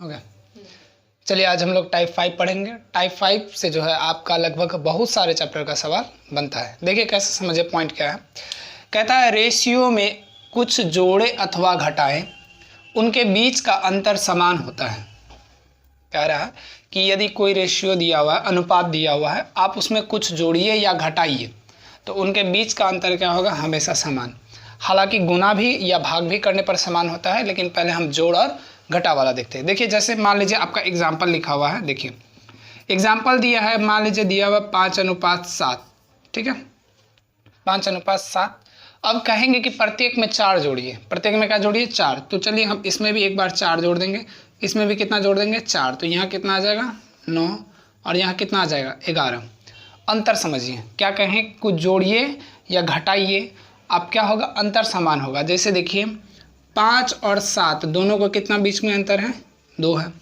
Okay, चलिए आज हम लोग टाइप 5 पढ़ेंगे। टाइप 5 से जो है आपका लगभग बहुत सारे चैप्टर का सवाल बनता है। देखिए कैसे समझे, पॉइंट क्या है। कहता है रेशियो में कुछ जोड़े अथवा घटाएं, उनके बीच का अंतर समान होता है। कह रहा है कि यदि कोई रेशियो दिया हुआ है, अनुपात दिया हुआ है, आप उसमें कुछ जोड़िए या घटाइए तो उनके बीच का अंतर क्या होगा, हमेशा समान। हालांकि गुना भी या भाग भी करने पर समान होता है, लेकिन पहले हम जोड़ और घटा वाला देखते हैं। देखिए जैसे मान लीजिए आपका एग्जाम्पल लिखा हुआ है, देखिए एग्जाम्पल दिया है, मान लीजिए दिया हुआ 5:7, ठीक है, 5:7। अब कहेंगे कि प्रत्येक में 4 जोड़िए, प्रत्येक में क्या जोड़िए, 4। तो चलिए हम इसमें भी एक बार 4 जोड़ देंगे, इसमें भी कितना जोड़ देंगे, 4। तो यहाँ कितना आ जाएगा, 9, और यहाँ कितना आ जाएगा, 11। अंतर समझिए, क्या कहें, कुछ जोड़िए या घटाइए, अब क्या होगा, अंतर समान होगा। जैसे देखिए 5 और 7 दोनों को कितना बीच में अंतर है, 2 है।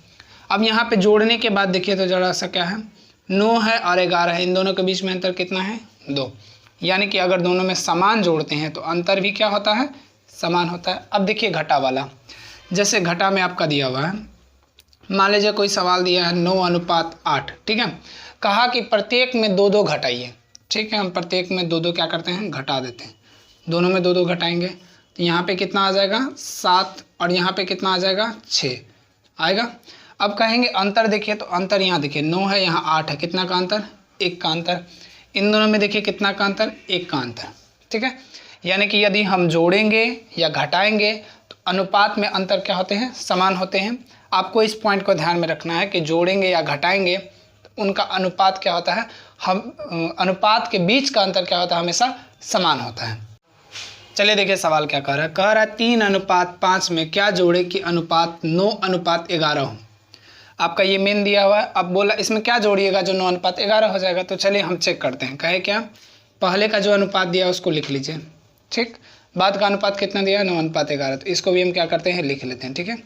अब यहाँ पे जोड़ने के बाद देखिए तो जरा सा क्या है, 9 है और 11 है, इन दोनों के बीच में अंतर कितना है, 2। यानी कि अगर दोनों में समान जोड़ते हैं तो अंतर भी क्या होता है, समान होता है। अब देखिए घटा वाला, जैसे घटा में आपका दिया हुआ है, मान लीजिए कोई सवाल दिया है 9:8, ठीक है। कहा कि प्रत्येक में 2-2 घटाइए, ठीक है। हम प्रत्येक में 2-2 क्या करते हैं, घटा देते हैं। दोनों में 2-2 घटाएंगे तो यहाँ पे कितना आ जाएगा, 7, और यहाँ पे कितना आ जाएगा, 6 आएगा। अब कहेंगे अंतर देखिए, तो अंतर यहाँ देखिए 9 है, यहाँ 8 है, कितना का अंतर, 1 का अंतर। इन दोनों में देखिए कितना का अंतर, 1 का अंतर, ठीक है। यानी कि यदि हम जोड़ेंगे या घटाएंगे तो अनुपात में अंतर क्या होते हैं, समान होते हैं। आपको इस पॉइंट को ध्यान में रखना है कि जोड़ेंगे या घटाएंगे तो उनका अनुपात क्या होता है, हम अनुपात के बीच का अंतर क्या होता है, हमेशा समान होता है। चलिए देखिए सवाल क्या कह रहा है, 3:5 में क्या जोड़े कि अनुपात 9:11 हो। आपका ये मेन दिया हुआ है। अब बोला इसमें क्या जोड़िएगा जो 9:11 हो जाएगा। तो चलिए हम चेक करते हैं। कहे क्या, पहले का जो अनुपात दिया उसको लिख लीजिए, ठीक। बाद का अनुपात कितना दिया है, 9:11। तो इसको भी हम क्या करते हैं, लिख लेते हैं, ठीक है।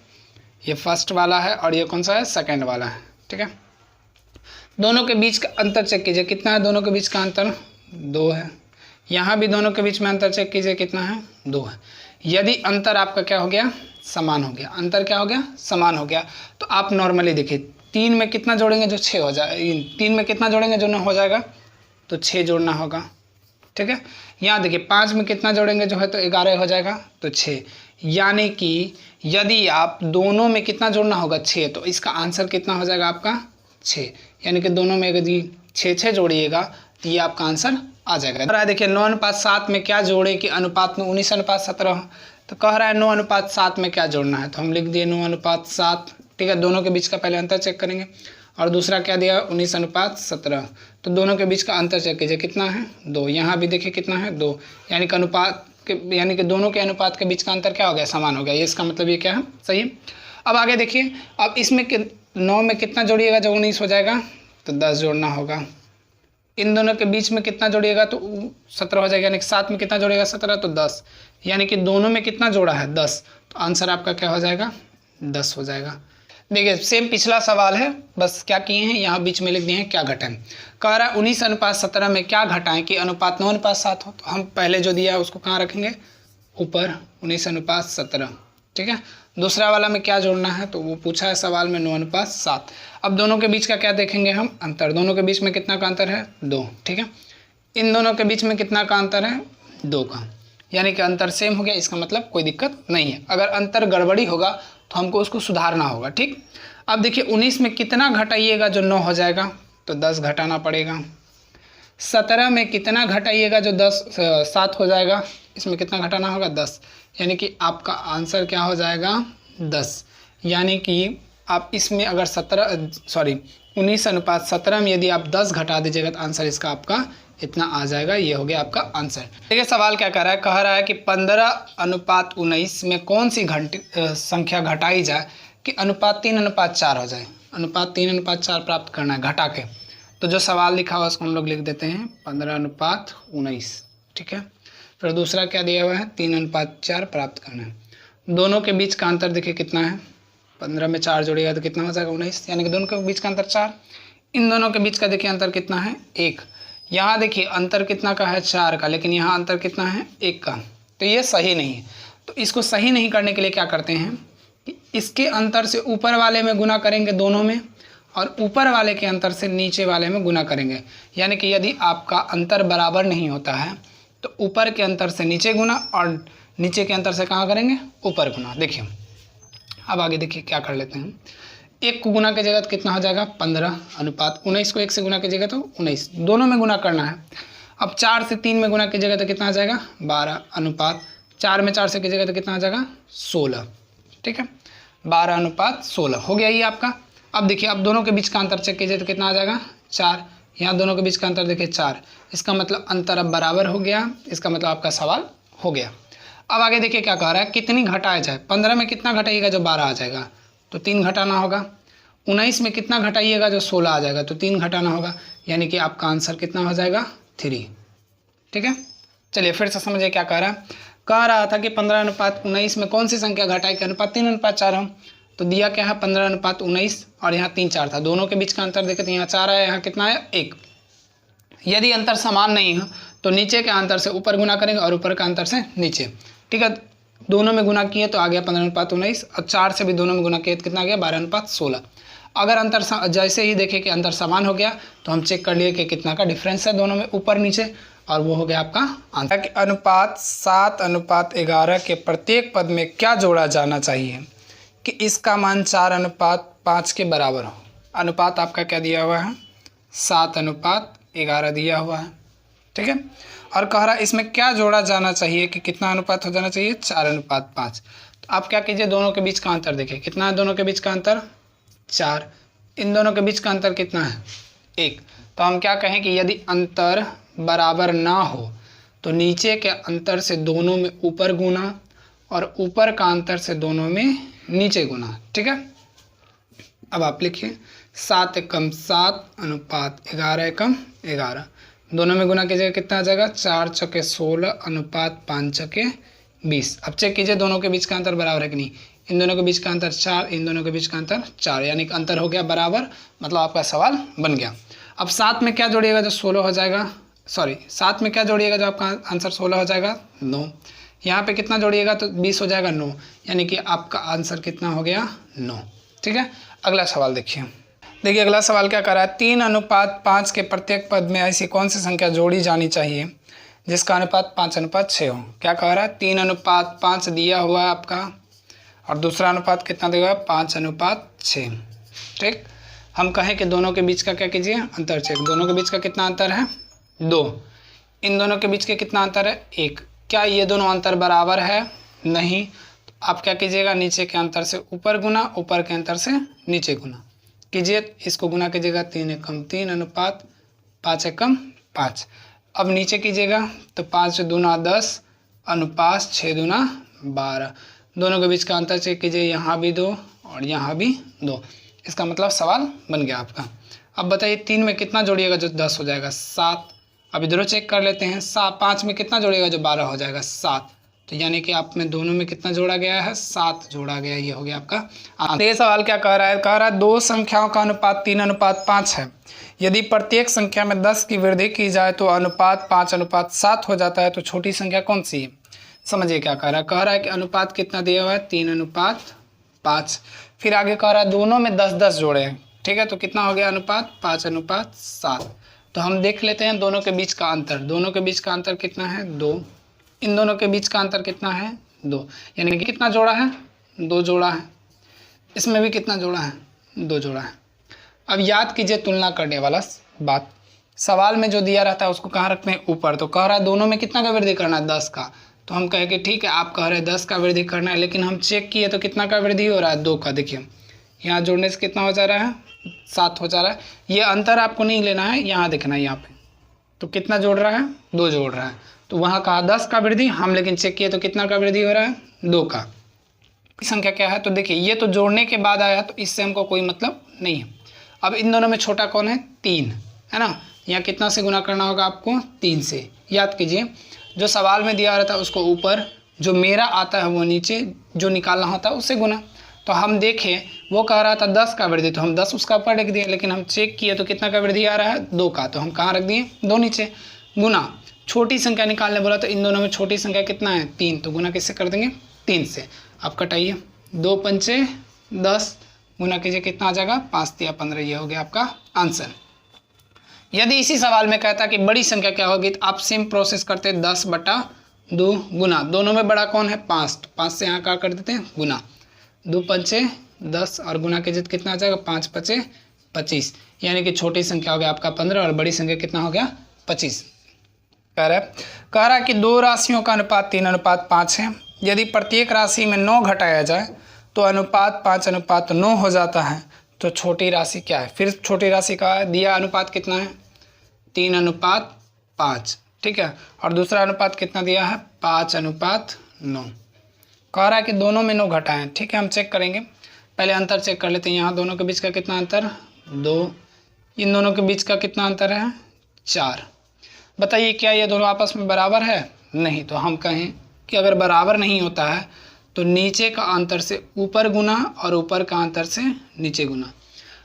ये फर्स्ट वाला है और ये कौन सा है, सेकेंड वाला है, ठीक है। दोनों के बीच का अंतर चेक कीजिए, कितना है दोनों के बीच का अंतर, 2 है। यहाँ भी दोनों के बीच में अंतर चेक कीजिए, कितना है, 2 है। यदि अंतर आपका क्या हो गया, समान हो गया, अंतर क्या हो गया, समान हो गया, तो आप नॉर्मली देखिए 3 में कितना जोड़ेंगे जो 6 हो जाए, 3 में कितना जोड़ेंगे जो 9 हो जाएगा, तो 6 जोड़ना होगा, ठीक है। यहाँ देखिए 5 में कितना जोड़ेंगे जो है तो 11 हो जाएगा, तो 6। यानी कि यदि आप दोनों में कितना जोड़ना होगा, 6, तो इसका आंसर कितना हो जाएगा आपका, 6। यानी कि दोनों में यदि 6 जोड़िएगा तो ये आपका आंसर आ जाएगा। देखिए 9:7 में क्या जोड़े कि अनुपात में 19:17 हो। तो कह रहा है 9:7 में क्या जोड़ना है, तो हम लिख दिए 9:7, ठीक है। दोनों के बीच का पहले अंतर चेक करेंगे, और दूसरा क्या दिया, 19:17। तो दोनों के बीच का अंतर चेक कीजिए, कितना है, 2। यहाँ भी देखिए कितना है, 2। यानी कि अनुपात के, यानी कि दोनों के अनुपात के बीच का अंतर क्या हो गया, समान हो गया। ये इसका मतलब ये क्या है, सही है। अब आगे देखिए, अब इसमें 9 में कितना जोड़िएगा जो 19 हो जाएगा, तो 10 जोड़ना होगा। इन दोनों के बीच में कितना जोड़िएगा तो 17 हो जाएगा। यानी कि 7 में कितना जोड़ेगा, 17, तो 10। यानी कि दोनों में कितना जोड़ा है, 10। तो आंसर आपका क्या हो जाएगा, 10 हो जाएगा। देखिए सेम पिछला सवाल है, बस क्या किए हैं, यहाँ बीच में लिख दिए हैं क्या घटाएं। कह रहा है 19:17 में क्या घटाएं कि अनुपात 9:7 हो। तो हम पहले जो दिया है उसको कहाँ रखेंगे, ऊपर, 19:17, ठीक है। दूसरा वाला में क्या जोड़ना है, तो वो पूछा है सवाल में 9:7। अब दोनों के बीच का क्या देखेंगे हम, अंतर। दोनों के बीच में कितना का अंतर है, 2, ठीक है। इन दोनों के बीच में कितना का अंतर है, 2 का। यानी कि अंतर सेम हो गया, इसका मतलब कोई दिक्कत नहीं है। अगर अंतर गड़बड़ी होगा तो हमको उसको सुधारना होगा, ठीक। अब देखिए 19 में कितना घटाइएगा जो 9 हो जाएगा, तो 10 घटाना पड़ेगा। 17 में कितना घटाइएगा जो 7 हो जाएगा, इसमें कितना घटाना होगा, 10। यानी कि आपका आंसर क्या हो जाएगा, 10। यानी कि आप इसमें अगर 19:17 में यदि आप 10 घटा दीजिएगा तो आंसर इसका आपका इतना आ जाएगा। ये हो गया आपका आंसर। देखिए सवाल क्या कर रहा है, कह रहा है कि 15:19 में कौन सी संख्या घटाई जाए कि अनुपात 3:4 हो जाए। अनुपात 3:4 प्राप्त करना है घटा के। तो जो सवाल लिखा हुआ उसको हम लोग लिख देते हैं 15:19, ठीक है। फिर दूसरा क्या दिया हुआ है, 3:4 प्राप्त करना है। दोनों के बीच का अंतर देखिए कितना है, 15 में 4 जोड़िएगा तो कितना हो जाएगा, 19। यानी कि दोनों के बीच का अंतर 4। इन दोनों के बीच का देखिए अंतर कितना है, 1। यहाँ देखिए अंतर कितना का है, 4 का, लेकिन यहाँ अंतर कितना है, 1 का। तो ये सही नहीं है। तो इसको सही नहीं करने के लिए क्या करते हैं कि इसके अंतर से ऊपर वाले में गुना करेंगे दोनों में, और ऊपर वाले के अंतर से नीचे वाले में गुना करेंगे। यानी कि यदि आपका अंतर बराबर नहीं होता है तो ऊपर के अंतर से नीचे गुना और नीचे के अंतर से कहाँ करेंगे, ऊपर गुना। देखिए अब आगे देखिए क्या कर लेते हैं। 1 को गुना कीजिएगा तो कितना हो जाएगा 15 अनुपात 19 को 1 से गुना कीजिएगा तो 19, दोनों में गुना करना है। अब 4 से 3 में गुना कीजिएगा तो कितना आ जाएगा 12 अनुपात 4 में 4 से कीजिएगा तो कितना आ जाएगा 16। ठीक है, 12 अनुपात 16 हो गया ये आपका। अब देखिए अब दोनों के बीच का अंतर चेक कीजिए तो कितना आ जाएगा 4। यहाँ दोनों के बीच का अंतर देखिए 4, इसका मतलब अंतर अब बराबर हो गया, इसका मतलब आपका सवाल हो गया। अब आगे देखिए क्या कह रहा है, कितनी घटाया जाए। 15 में कितना घटाइएगा जो 12 आ जाएगा तो 3 घटाना होगा। 19 में कितना घटाइएगा जो 16 आ जाएगा तो 3 घटाना होगा, यानी कि आपका आंसर कितना हो जाएगा 3। ठीक है, चलिए फिर से समझिए क्या कह रहा है। कह रहा था कि 15 अनुपात 19 में कौन सी संख्या घटाई के अनुपात 3 अनुपात 4 हो, तो दिया क्या है 15 अनुपात 19 और यहाँ 3 4 था, दोनों के बीच का अंतर देखें तो यहाँ 4 आया, यहाँ कितना है 1। यदि अंतर समान नहीं हो तो नीचे के अंतर से ऊपर गुना करेंगे और ऊपर का अंतर से नीचे। ठीक है, दोनों में गुना किए तो आ गया 15 अनुपात 19 और 4 से भी दोनों में गुना किए तो कितना आ गया 12 अनुपात 16। अगर अंतर जैसे ही देखें कि अंतर समान हो गया तो हम चेक कर लिए कि कितना का डिफरेंस है दोनों में ऊपर नीचे, और वो हो गया आपका आंसर। अनुपात 7 अनुपात 11 के प्रत्येक पद में क्या जोड़ा जाना चाहिए कि इसका मान 4 अनुपात 5 के बराबर हो। अनुपात आपका क्या दिया हुआ है 7 अनुपात 11 दिया हुआ है। ठीक है, और कह रहा है इसमें क्या जोड़ा जाना चाहिए कि कितना अनुपात हो जाना चाहिए 4 अनुपात 5। तो आप क्या कीजिए दोनों के बीच का अंतर देखिए कितना है, दोनों के बीच का अंतर 4, इन दोनों के बीच का अंतर कितना है 1। तो हम क्या कहें कि यदि अंतर बराबर ना हो तो नीचे के अंतर से दोनों में ऊपर गुना और ऊपर का अंतर से दोनों में नीचे गुना। ठीक है, अब आप लिखिए 7 एकम 7 अनुपात 11 एकम 11, दोनों में गुना कीजिएगा कितना आ जाएगा 4 चौके 16 अनुपात 5 चौके 20। अब चेक कीजिए दोनों के बीच का अंतर बराबर है कि नहीं, इन दोनों के बीच का अंतर 4, इन दोनों के बीच का अंतर 4, यानी कि अंतर हो गया बराबर, मतलब आपका सवाल बन गया। अब 7 में क्या जोड़िएगा जो 16 हो जाएगा, सॉरी 7 में क्या जोड़िएगा जो आपका आंसर 16 हो जाएगा 9। यहाँ पे कितना जोड़िएगा तो 20 हो जाएगा 9, यानी कि आपका आंसर कितना हो गया 9। ठीक है, अगला सवाल देखिए। देखिए अगला सवाल क्या कर रहा है, 3 अनुपात 5 के प्रत्येक पद में ऐसी कौन सी संख्या जोड़ी जानी चाहिए जिसका अनुपात 5 अनुपात 6 हो। क्या कह रहा है 3 अनुपात 5 दिया हुआ है आपका और दूसरा अनुपात कितना दिया हुआ है 5 अनुपात 6। ठीक, हम कहें कि दोनों के बीच का क्या कीजिए अंतर चेक, दोनों के बीच का कितना अंतर है 2, इन दोनों के बीच के कितना अंतर है 1। क्या ये दोनों अंतर बराबर है, नहीं, तो आप क्या कीजिएगा नीचे के अंतर से ऊपर गुना, ऊपर के अंतर से नीचे गुना कीजिए, इसको गुना कीजिएगा 3 एकम 3 अनुपात 5 एकम 5। अब नीचे कीजिएगा तो 5 दूना 10 अनुपात 6 दूना 12, दोनों के बीच का अंतर चेक कीजिए, यहाँ भी 2 और यहाँ भी 2, इसका मतलब सवाल बन गया आपका। अब बताइए 3 में कितना जोड़िएगा जो 10 हो जाएगा 7। अब इधरों चेक कर लेते हैं, 5 में कितना जोड़िएगा जो 12 हो जाएगा 7, तो यानी कि आप में दोनों में कितना जोड़ा गया है 7 जोड़ा गया, ये हो गया आपका। ये सवाल क्या कह रहा है, कह रहा है 2 संख्याओं का अनुपात 3 अनुपात 5 है, यदि प्रत्येक संख्या में 10 की वृद्धि की जाए तो अनुपात 5 अनुपात 7 हो जाता है, तो छोटी संख्या कौन सी है। समझिए क्या कह रहा है कि अनुपात कितना दिया हुआ है 3 अनुपात 5, फिर आगे कह रहा है दोनों में 10-10 जोड़े हैं। ठीक है, तो कितना हो गया अनुपात 5 अनुपात 7। तो हम देख लेते हैं दोनों के बीच का अंतर, दोनों के बीच का अंतर कितना है 2, इन दोनों के बीच का अंतर कितना है 2, यानी कि कितना जोड़ा है 2 जोड़ा है, इसमें भी कितना जोड़ा है 2 जोड़ा है। अब याद कीजिए तुलना करने वाला बात, सवाल में जो दिया रहता है उसको कहाँ रखते हैं ऊपर, तो कह रहा है दोनों में कितना का वृद्धि करना है 10 का, तो हम कहें कि ठीक है आप कह रहे हैं 10 का वृद्धि करना है, लेकिन हम चेक किए तो कितना का वृद्धि हो रहा है 2 का। देखिए यहाँ जोड़ने से कितना हो जा रहा है 7 हो जा रहा है, ये अंतर आपको नहीं लेना है, यहाँ देखना है यहाँ पे, तो कितना जोड़ रहा है 2 जोड़ रहा है, तो वहाँ कहा 10 का वृद्धि, हम लेकिन चेक किए तो कितना का वृद्धि हो रहा है 2 का। संख्या क्या है, तो देखिए ये तो जोड़ने के बाद आया तो इससे हमको कोई मतलब नहीं है। अब इन दोनों में छोटा कौन है 3 है ना, यहाँ कितना से गुना करना होगा आपको 3 से। याद कीजिए जो सवाल में दिया रहता है उसको ऊपर, जो मेरा आता है वो नीचे, जो निकालना होता है उससे गुना। तो हम देखें वो कह रहा था 10 का वृद्धि, तो हम 10 उसका ऊपर रख दिए, लेकिन हम चेक किए तो कितना का वृद्धि आ रहा है 2 का, तो हम कहाँ रख दिए 2 नीचे। गुना छोटी संख्या निकालने बोला तो इन दोनों में छोटी संख्या कितना है 3, तो गुना किससे कर देंगे 3 से। आप कटाइए 2 पंचे 10 गुना कीजिए कितना आ जाएगा 5 या 15, ये हो गया आपका आंसर। यदि इसी सवाल में कहता कि बड़ी संख्या क्या होगी तो आप सेम प्रोसेस करते 10/2 गुना, दोनों में बड़ा कौन है 5, तो 5 से यहाँ क्या कर देते हैं गुना, 2 पंचे 10 और गुना कीजिए कितना आ जाएगा 5 पचे 25, यानी कि छोटी संख्या हो गया आपका 15 और बड़ी संख्या कितना हो गया 25। कह रहा है कि दो राशियों का अनुपात 3:5 है। यदि प्रत्येक राशि में 9 घटाया जाए तो अनुपात 5:9 हो जाता है, तो छोटी राशि क्या है। फिर छोटी राशि का दिया अनुपात कितना है 3:5, ठीक है, और दूसरा अनुपात कितना दिया है 5:9। कह रहा है कि दोनों में 9 घटाएं, ठीक है, हम चेक करेंगे, पहले अंतर चेक कर लेते हैं। यहाँ दोनों के बीच का कितना अंतर 2, इन दोनों के बीच का कितना अंतर है 4। बताइए क्या ये दोनों आपस में बराबर है, नहीं। तो हम कहें कि अगर बराबर नहीं होता है तो नीचे का अंतर से ऊपर गुना और ऊपर का अंतर से नीचे गुना।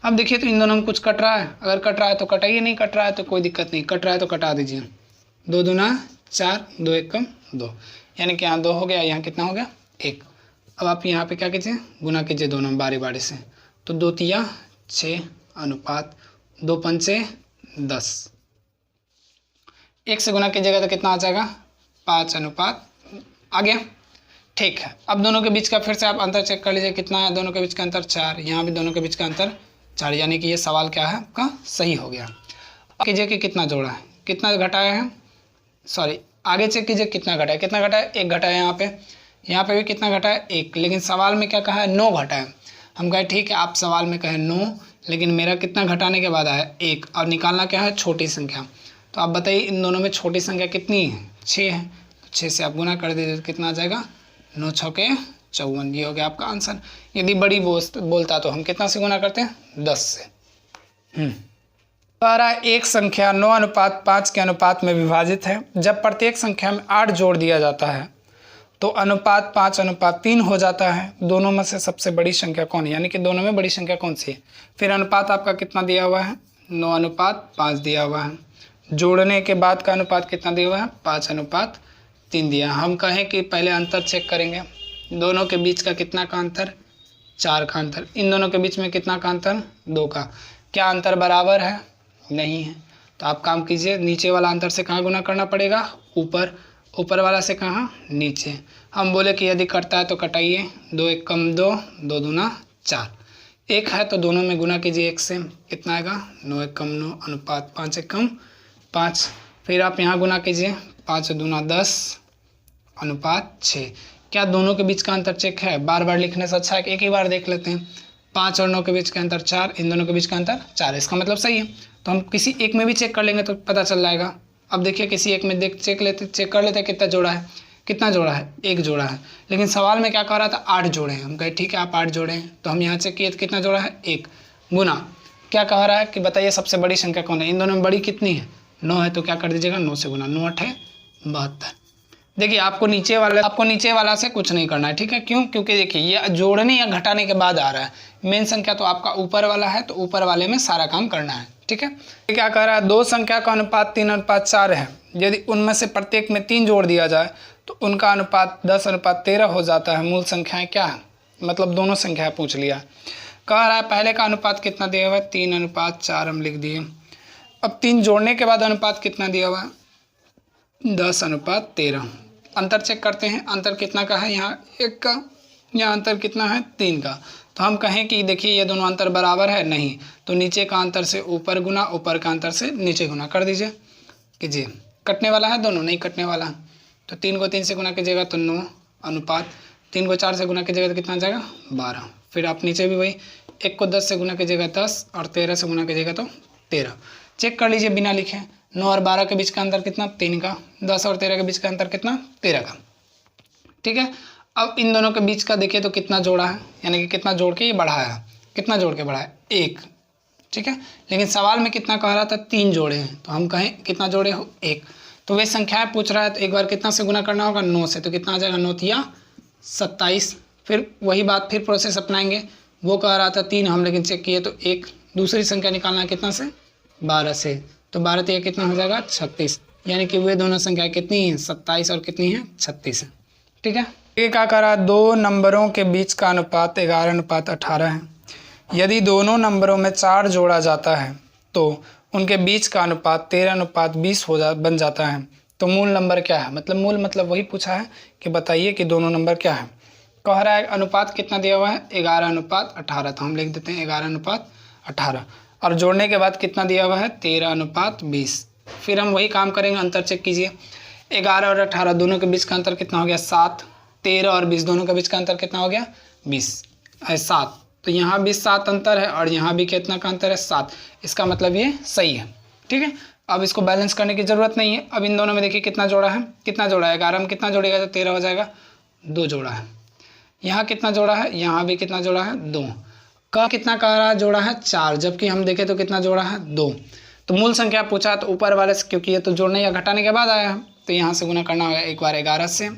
अब देखिए तो इन दोनों में कुछ कट रहा है, अगर कट रहा है तो कटाइए, नहीं कट रहा है तो कोई दिक्कत नहीं, कट रहा है तो कटा दीजिए। 2 दूना 4, 2 एकम 2, यानी कि यहाँ 2 हो गया, यहाँ कितना हो गया 1। अब आप यहाँ पे क्या कीजिए गुना कीजिए दोनों बारी बारी से, तो 2 तिया 6 अनुपात 2 पंचे 10, 1 से गुना कीजिएगा तो कितना आ जाएगा 5 अनुपात आ गया, ठीक है। अब दोनों के बीच का फिर से आप अंतर चेक कर लीजिए, कितना है दोनों के बीच का अंतर 4, यहाँ भी दोनों के बीच का अंतर 4, यानी कि ये सवाल क्या है आपका सही हो गया। अब कीजिए कि कितना जोड़ा है कितना घटाया है, सॉरी आगे चेक कीजिए कितना घटा है, कितना घटा है 1 घटा है, यहाँ पे भी कितना घटा है 1, लेकिन सवाल में क्या कहा है 9 घटा है। हम कहे ठीक है आप सवाल में कहें 9, लेकिन मेरा कितना घटाने के बाद आया 1, और निकालना क्या है छोटी संख्या। तो आप बताइए इन दोनों में छोटी संख्या कितनी है 6 है, तो 6 से आप गुना कर दीजिए तो कितना आ जाएगा 9 छके 54, ये हो गया आपका आंसर। यदि बड़ी बोलता तो हम कितना से गुना करते हैं 10 से। द्वारा एक संख्या 9:5 के अनुपात में विभाजित है। जब प्रत्येक संख्या में 8 जोड़ दिया जाता है तो अनुपात 5:3 हो जाता है। दोनों में से सबसे बड़ी संख्या कौन है, यानी कि दोनों में बड़ी संख्या कौन सी है। फिर अनुपात आपका कितना दिया हुआ है 9:5 दिया हुआ है, जोड़ने के बाद का अनुपात कितना दिया हुआ है 5:3 दिया। हम कहें कि पहले अंतर चेक करेंगे, दोनों के बीच का कितना का अंतर 4 का अंतर, इन दोनों के बीच में कितना का अंतर 2 का। क्या अंतर बराबर है, नहीं है, तो आप काम कीजिए नीचे वाला अंतर से कहाँ गुना करना पड़ेगा ऊपर, ऊपर वाला से कहाँ नीचे। हम बोले कि यदि कटता है तो कटाइए, 2 एकम 2, 2 दूना 4, 1 है तो दोनों में गुना कीजिए 1 से, कितना आएगा 9 एकम 9 अनुपात 5 एकम 5। फिर आप यहाँ गुना कीजिए 5 दूना 10 अनुपात 6। क्या दोनों के बीच का अंतर चेक है, बार बार लिखने से अच्छा है कि एक ही बार देख लेते हैं। 5 और 9 के बीच का अंतर 4, इन दोनों के बीच का अंतर 4, इसका मतलब सही है। तो हम किसी एक में भी चेक कर लेंगे तो पता चल जाएगा। अब देखिए किसी एक में चेक कर लेते कितना जोड़ा है, कितना जोड़ा है 1 जोड़ा है, लेकिन सवाल में क्या कह रहा था 8 जोड़े हैं। हम कहे ठीक है आप 8 जोड़े हैं, तो हम यहाँ चेक किए तो कितना जोड़ा है 1 गुना क्या कह रहा है कि बताइए सबसे बड़ी संख्या कौन है। इन दोनों में बड़ी कितनी है 9 है, तो क्या कर दीजिएगा 9 से गुना, 9 8 72। देखिए आपको नीचे वाला से कुछ नहीं करना है, ठीक है, क्यों, क्योंकि देखिए ये जोड़ने या घटाने के बाद आ रहा है। मेन संख्या तो आपका ऊपर वाला है, तो ऊपर वाले में सारा काम करना है, ठीक है। क्या कह रहा है, दो संख्या का अनुपात 3:4 है। यदि उनमें से प्रत्येक में 3 जोड़ दिया जाए तो उनका अनुपात 10:13 हो जाता है। मूल संख्याएं क्या है, मतलब दोनों संख्या पूछ लिया। कह रहा है पहले का अनुपात कितना दिया हुआ है 3:4 हम लिख दिए। अब 3 जोड़ने के बाद अनुपात कितना दिया हुआ है 10:13। अंतर चेक करते हैं, अंतर कितना का है, यहाँ 1 का, यहाँ अंतर कितना है 3 का। तो हम कहें कि देखिए ये दोनों अंतर बराबर है, नहीं, तो नीचे का अंतर से ऊपर गुना, ऊपर का अंतर से नीचे गुना कर दीजिए कीजिए। कटने वाला है दोनों, नहीं कटने वाला, तो 3 को 3 से गुना कीजिएगा तो 9 अनुपात 3 को 4 से गुना कीजिएगा तो कितना आ जाएगा 12। फिर आप नीचे भी वही 1 को 10 से गुना कीजिएगा 10 और 13 से गुना कीजिएगा तो 13। चेक कर लीजिए बिना लिखे, 9 और 12 के बीच का अंतर कितना 3 का, 10 और 13 के बीच का अंतर कितना 13 का, ठीक है। अब इन दोनों के बीच का देखिए तो कितना जोड़ा है, यानी कि कितना जोड़ के ये बढ़ाया, कितना जोड़ के बढ़ाया 1, ठीक है। लेकिन सवाल में कितना कह रहा था 3 जोड़े हैं, तो हम कहें कितना जोड़े हो 1। तो वे संख्याएं पूछ रहा है तो एक बार कितना से गुना करना होगा 9 से, तो कितना आ जाएगा 9 तिया 27। फिर वही बात फिर प्रोसेस अपनाएंगे, वो कह रहा था 3 हम लेकिन चेक किए तो 1, दूसरी संख्या निकालना है कितना से 12 से, तो 12 तिया कितना हो जाएगा 36, यानी कि वे दोनों संख्या कितनी हैं 27 और कितनी है 36 है, ठीक है। ये क्या करा, दो नंबरों के बीच का अनुपात 11:18 है। यदि दोनों नंबरों में 4 जोड़ा जाता है तो उनके बीच का अनुपात 13:20 बन जाता है। तो मूल नंबर क्या है, मतलब मूल मतलब वही पूछा है कि बताइए कि दोनों नंबर क्या है। कह रहा है अनुपात कितना दिया हुआ है, 11:18, तो हम लिख देते हैं 11:18, और जोड़ने के बाद कितना दिया हुआ है, 13:20। फिर हम वही काम करेंगे, अंतर चेक कीजिए, 11 और 18 दोनों के बीच का अंतर कितना हो गया, 7। 13 और 20 दोनों के बीच का अंतर कितना हो गया, 7। तो यहाँ भी 7 अंतर है और यहाँ भी कितना का अंतर है, 7। इसका मतलब ये सही है, ठीक है। अब इसको बैलेंस करने की ज़रूरत नहीं है। अब इन दोनों में देखिए कितना जोड़ा है, 11 में कितना जोड़ेगा तो 13 हो जाएगा, 2 जोड़ा है। यहाँ कितना जोड़ा है, यहाँ भी कितना जोड़ा है, 2। का कितना का जोड़ा है, 4, जबकि हम देखें तो कितना जोड़ा है, 2। तो मूल संख्या पूछा तो ऊपर वाले से, क्योंकि ये तो जोड़ने या घटाने के बाद आया है, तो यहाँ से गुना करना होगा, एक बार 11 से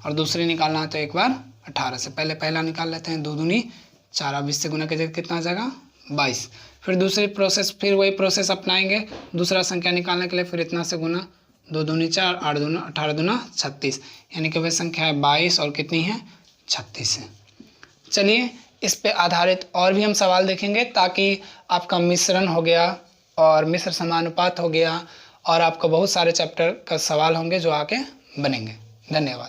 और दूसरी निकालना है तो एक बार 18 से। पहले पहला निकाल लेते हैं, 2 दूनी 4, 20 से गुना कीजिए कितना आ जाएगा, 22। फिर दूसरी प्रोसेस, फिर वही प्रोसेस अपनाएंगे दूसरा संख्या निकालने के लिए। फिर इतना से गुना, 2 दूनी 4, 8 दूना 18 दूना 36, यानी कि वह संख्या है 22 और कितनी है, 36 है। चलिए इस पे आधारित और भी हम सवाल देखेंगे, ताकि आपका मिश्रण हो गया और मिश्र समानुपात हो गया, और आपको बहुत सारे चैप्टर का सवाल होंगे जो आके बनेंगे। धन्यवाद।